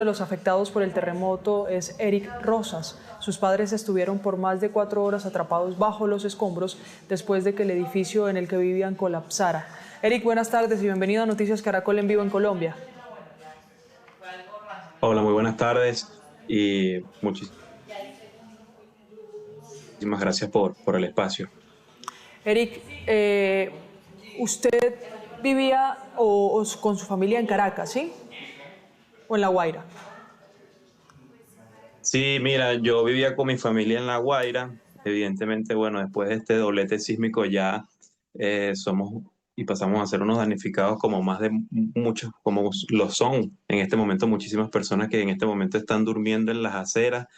de los afectados por el terremoto es Eric Rosas. Sus padres estuvieron por más de 4 horas atrapados bajo los escombros después de que el edificio en el que vivían colapsara. Eric, buenas tardes y bienvenido a Noticias Caracol en vivo en Colombia. Hola, muy buenas tardes y muchísimas gracias por el espacio. Eric, usted vivía con su familia en Caracas, ¿sí? ¿O en La Guaira? Sí, mira, yo vivía con mi familia en La Guaira. Evidentemente, bueno, después de este doblete sísmico ya somos y pasamos a ser unos damnificados como más de muchos, como lo son en este momento muchísimas personas que en este momento están durmiendo en las aceras,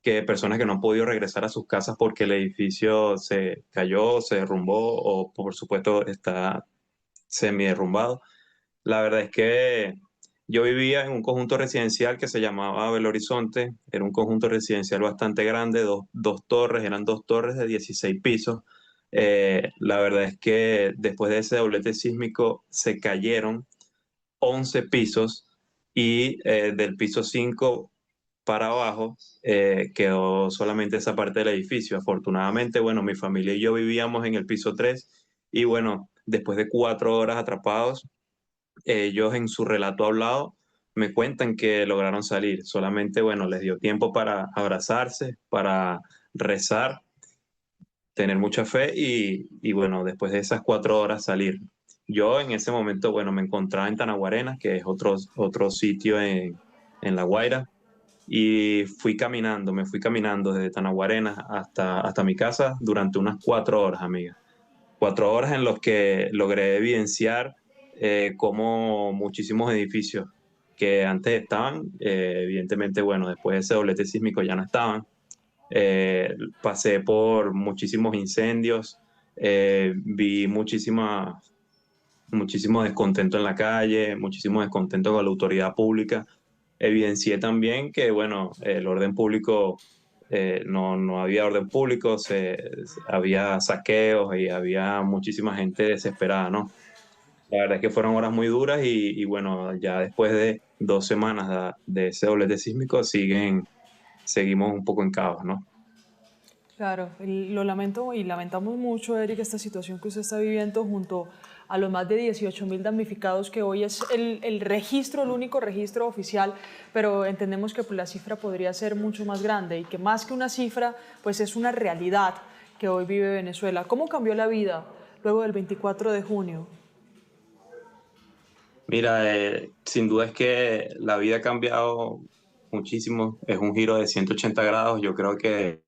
que personas que no han podido regresar a sus casas porque el edificio se cayó, se derrumbó o por supuesto está semi derrumbado. La verdad es que yo vivía en un conjunto residencial que se llamaba Belo Horizonte. Era un conjunto residencial bastante grande, dos torres, eran dos torres de 16 pisos. La verdad es que después de ese doblete sísmico se cayeron 11 pisos y del piso 5 para abajo quedó solamente esa parte del edificio. Afortunadamente, bueno, mi familia y yo vivíamos en el piso 3 y bueno, después de 4 horas atrapados, ellos en su relato hablado me cuentan que lograron salir. Solamente, bueno, les dio tiempo para abrazarse, para rezar, tener mucha fe y bueno, después de esas 4 horas salir. Yo en ese momento, bueno, me encontraba en Tanaguarenas, que es otro sitio en La Guaira, y me fui caminando desde Tanaguarenas hasta mi casa durante unas 4 horas, amiga. 4 horas en los que logré evidenciar cómo muchísimos edificios que antes estaban, evidentemente, bueno, después de ese doblete sísmico ya no estaban. Pasé por muchísimos incendios, vi muchísimo descontento en la calle, muchísimo descontento con la autoridad pública. Evidencié también que, bueno, el orden público, no había orden público, había saqueos y había muchísima gente desesperada, ¿no? La verdad es que fueron horas muy duras y bueno, ya después de 2 semanas de ese doblete sísmico, seguimos un poco en caos, ¿no? Claro, lo lamento y lamentamos mucho, Eric, esta situación que usted está viviendo junto a los más de 18.000 damnificados, que hoy es el registro, el único registro oficial, pero entendemos que pues, la cifra podría ser mucho más grande y que más que una cifra, pues es una realidad que hoy vive Venezuela. ¿Cómo cambió la vida luego del 24 de junio? Mira, sin duda es que la vida ha cambiado muchísimo, es un giro de 180 grados. Yo creo que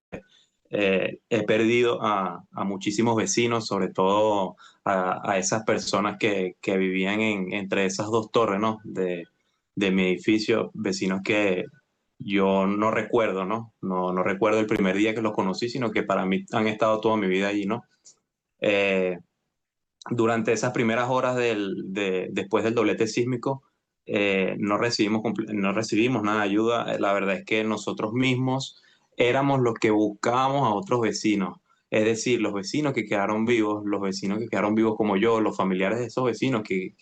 he perdido a muchísimos vecinos, sobre todo a esas personas que vivían entre esas dos torres, ¿no? De mi edificio, vecinos que yo no recuerdo, ¿no? No recuerdo el primer día que los conocí, sino que para mí han estado toda mi vida allí, ¿no? Eh, Durante esas primeras horas después del doblete sísmico, no recibimos nada de ayuda. La verdad es que nosotros mismos éramos los que buscábamos a otros vecinos. Es decir, los vecinos que quedaron vivos, los vecinos que quedaron vivos como yo, los familiares de esos vecinos que,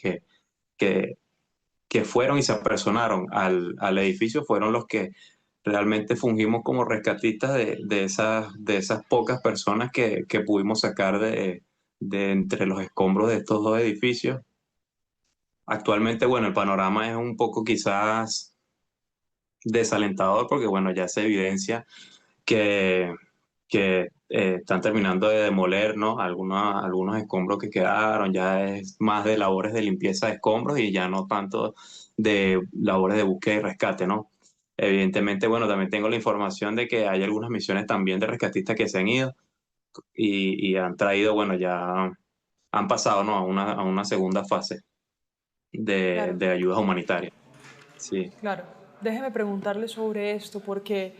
que fueron y se apersonaron al edificio, fueron los que realmente fungimos como rescatistas de esas pocas personas que pudimos sacar de entre los escombros de estos dos edificios. Actualmente, bueno, el panorama es un poco quizás desalentador porque, bueno, ya se evidencia que están terminando de demoler, ¿no? Algunos escombros que quedaron, ya es más de labores de limpieza de escombros y ya no tanto de labores de búsqueda y rescate, ¿no? Evidentemente, bueno, también tengo la información de que hay algunas misiones también de rescatistas que se han ido y han traído, bueno, ya han pasado, ¿no? A una segunda fase de, Claro. de ayuda humanitaria. Sí. Claro, déjeme preguntarle sobre esto porque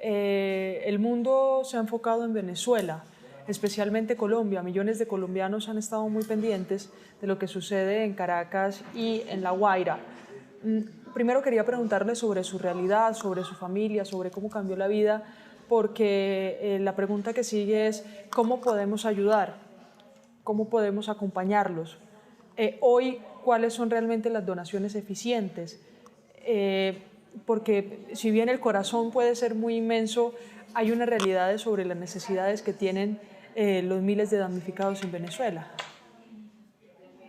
el mundo se ha enfocado en Venezuela, especialmente Colombia. Millones de colombianos han estado muy pendientes de lo que sucede en Caracas y en La Guaira. Primero quería preguntarle sobre su realidad, sobre su familia, sobre cómo cambió la vida, porque la pregunta que sigue es ¿cómo podemos ayudar? ¿Cómo podemos acompañarlos? Hoy, ¿cuáles son realmente las donaciones eficientes? porque si bien el corazón puede ser muy inmenso, hay unas realidades sobre las necesidades que tienen los miles de damnificados en Venezuela.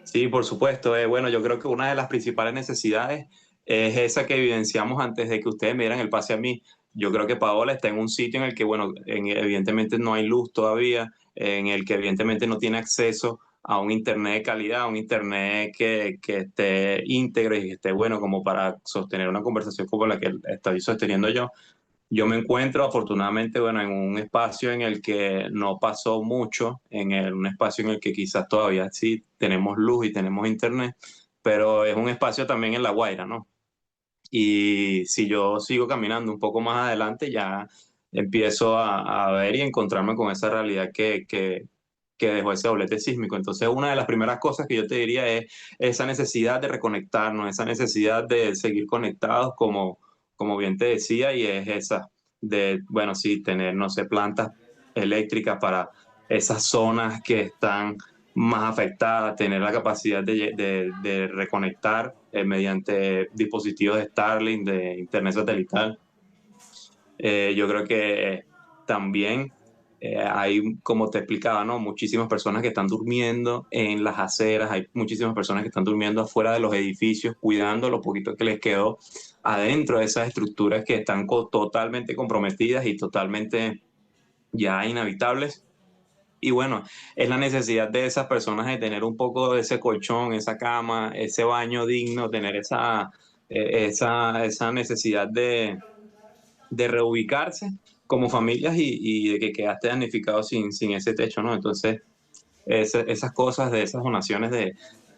Sí, por supuesto. Bueno, yo creo que una de las principales necesidades es esa que evidenciamos antes de que ustedes me dieran el pase a mí. Yo creo que Paola está en un sitio en el que, bueno, evidentemente no hay luz todavía, en el que evidentemente no tiene acceso a un internet de calidad, a un internet que esté íntegro y que esté bueno como para sostener una conversación como la que estoy sosteniendo yo. Yo me encuentro afortunadamente, bueno, en un espacio en el que no pasó mucho, un espacio en el que quizás todavía sí tenemos luz y tenemos internet, pero es un espacio también en La Guaira, ¿no? Y si yo sigo caminando un poco más adelante, ya empiezo a ver y encontrarme con esa realidad que dejó ese doblete sísmico. Entonces, una de las primeras cosas que yo te diría es esa necesidad de reconectarnos, esa necesidad de seguir conectados, como bien te decía, y es esa de, bueno, sí, tener, no sé, plantas eléctricas para esas zonas que están más afectadas, tener la capacidad de reconectar mediante dispositivos de Starlink, de Internet satelital. Yo creo que también hay, como te explicaba, ¿no? Muchísimas personas que están durmiendo en las aceras, hay muchísimas personas que están durmiendo afuera de los edificios, cuidando lo poquito que les quedó adentro de esas estructuras que están totalmente comprometidas y totalmente ya inhabitables. Y bueno, es la necesidad de esas personas de tener un poco de ese colchón, esa cama, ese baño digno, tener esa necesidad de reubicarse como familias y de que quedaste damnificado sin ese techo, ¿no? Entonces, esas cosas de esas donaciones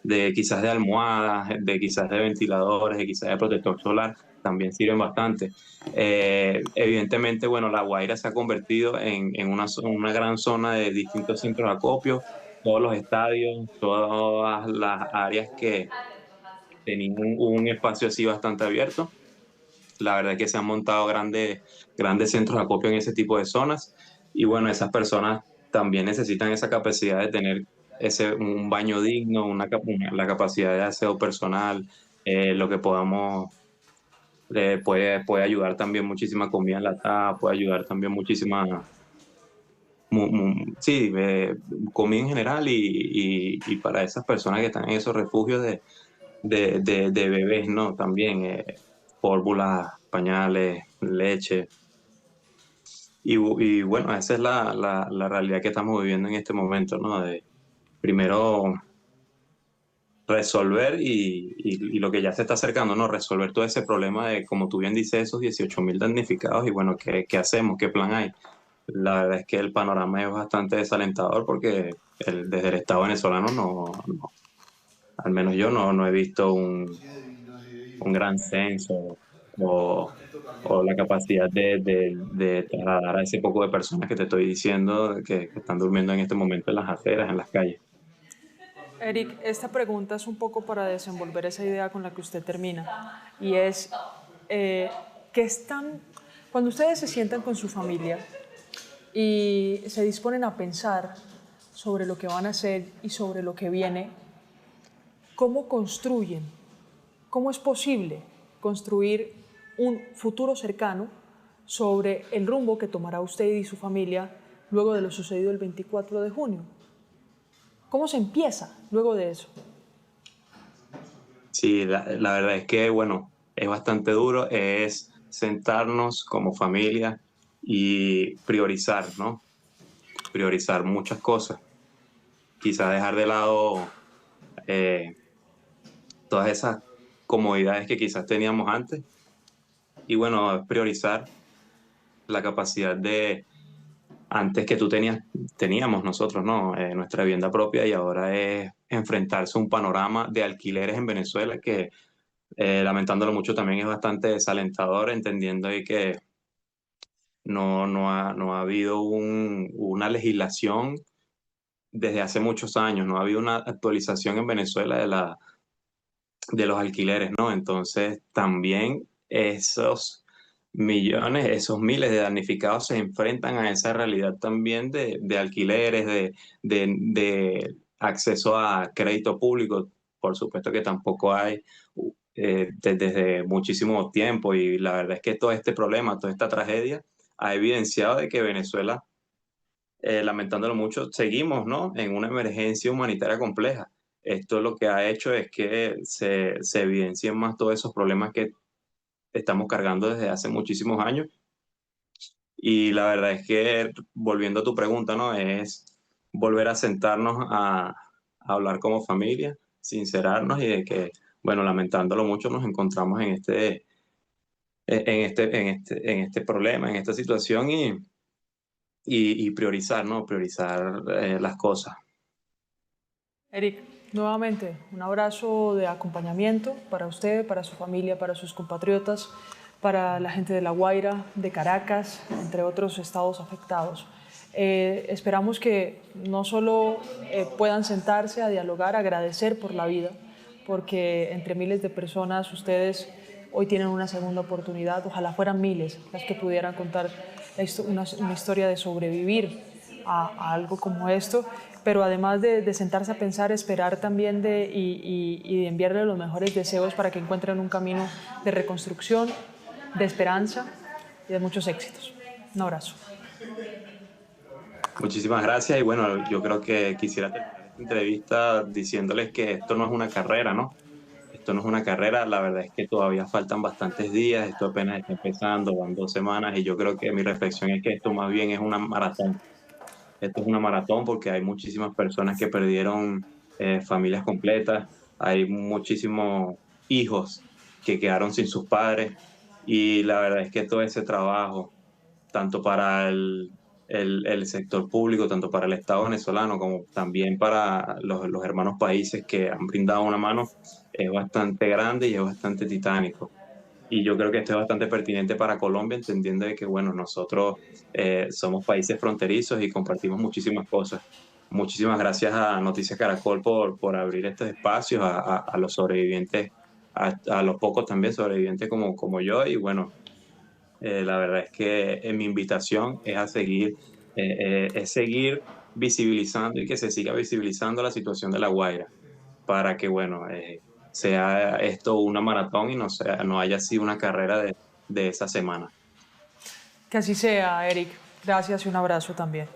de quizás de almohadas, de quizás de ventiladores, de quizás de protector solar, también sirven bastante. Evidentemente, bueno, La Guaira se ha convertido en una gran zona de distintos centros de acopio, todos los estadios, todas las áreas que tenían un espacio así bastante abierto. La verdad es que se han montado grandes centros de acopio en ese tipo de zonas y bueno, esas personas también necesitan esa capacidad de tener un baño digno, la capacidad de aseo personal, lo que podamos, puede ayudar también muchísima comida enlatada, puede ayudar también muchísima, sí, comida en general y para esas personas que están en esos refugios de bebés, ¿no? También fórmulas, pañales, leche. Y bueno, esa es la realidad que estamos viviendo en este momento, ¿no? De primero resolver y lo que ya se está acercando, ¿no? Resolver todo ese problema de, como tú bien dices, esos 18.000 damnificados y bueno, ¿qué hacemos? ¿Qué plan hay? La verdad es que el panorama es bastante desalentador porque desde el Estado venezolano al menos yo no he visto un gran censo o, o la capacidad de trasladar a ese poco de personas que te estoy diciendo que están durmiendo en este momento en las aceras, en las calles. Eric, esta pregunta es un poco para desenvolver esa idea con la que usted termina, y es que están, cuando ustedes se sientan con su familia y se disponen a pensar sobre lo que van a hacer y sobre lo que viene, ¿cómo construyen? ¿Cómo es posible construir un futuro cercano sobre el rumbo que tomará usted y su familia luego de lo sucedido el 24 de junio? ¿Cómo se empieza luego de eso? Sí, la verdad es que, bueno, es bastante duro, es sentarnos como familia y priorizar, ¿no? Priorizar muchas cosas. Quizás dejar de lado eh, todas esas comodidades que quizás teníamos antes y bueno, priorizar la capacidad antes que teníamos nosotros, ¿no? Nuestra vivienda propia y ahora es enfrentarse a un panorama de alquileres en Venezuela que, lamentándolo mucho, también es bastante desalentador, entendiendo ahí que no ha habido una legislación desde hace muchos años, no ha habido una actualización en Venezuela de los alquileres, ¿no? Entonces, también esos millones, esos miles de damnificados se enfrentan a esa realidad también de alquileres, de acceso a crédito público. Por supuesto que tampoco hay desde muchísimo tiempo y la verdad es que todo este problema, toda esta tragedia ha evidenciado de que Venezuela, lamentándolo mucho, seguimos, ¿no?, en una emergencia humanitaria compleja. Esto lo que ha hecho es que se evidencien más todos esos problemas que estamos cargando desde hace muchísimos años. Y la verdad es que, volviendo a tu pregunta, ¿no? Es volver a sentarnos a hablar como familia, sincerarnos y de que, bueno, lamentándolo mucho, nos encontramos en este problema, en esta situación y priorizar, ¿no? Priorizar las cosas. Eric, nuevamente, un abrazo de acompañamiento para usted, para su familia, para sus compatriotas, para la gente de La Guaira, de Caracas, entre otros estados afectados. Esperamos que no solo puedan sentarse a dialogar, agradecer por la vida, porque entre miles de personas ustedes hoy tienen una segunda oportunidad. Ojalá fueran miles las que pudieran contar una historia de sobrevivir a algo como esto, pero además de sentarse a pensar, esperar también y de enviarle los mejores deseos para que encuentren un camino de reconstrucción, de esperanza y de muchos éxitos. Un abrazo. Muchísimas gracias y bueno, yo creo que quisiera terminar esta entrevista diciéndoles que esto no es una carrera, ¿no? Esto no es una carrera, la verdad es que todavía faltan bastantes días, esto apenas está empezando, van 2 semanas y yo creo que mi reflexión es que esto más bien es una maratón. Esto es una maratón porque hay muchísimas personas que perdieron familias completas, hay muchísimos hijos que quedaron sin sus padres y la verdad es que todo ese trabajo, tanto para el sector público, tanto para el Estado venezolano como también para los hermanos países que han brindado una mano, es bastante grande y es bastante titánico. Y yo creo que esto es bastante pertinente para Colombia, entendiendo de que, bueno, nosotros somos países fronterizos y compartimos muchísimas cosas. Muchísimas gracias a Noticias Caracol por abrir estos espacios a los sobrevivientes, a los pocos también sobrevivientes como yo. Y bueno, la verdad es que mi invitación es a seguir visibilizando y que se siga visibilizando la situación de La Guaira para que, bueno, sea esto una maratón y no haya sido una carrera de esa semana. Que así sea, Eric. Gracias y un abrazo también.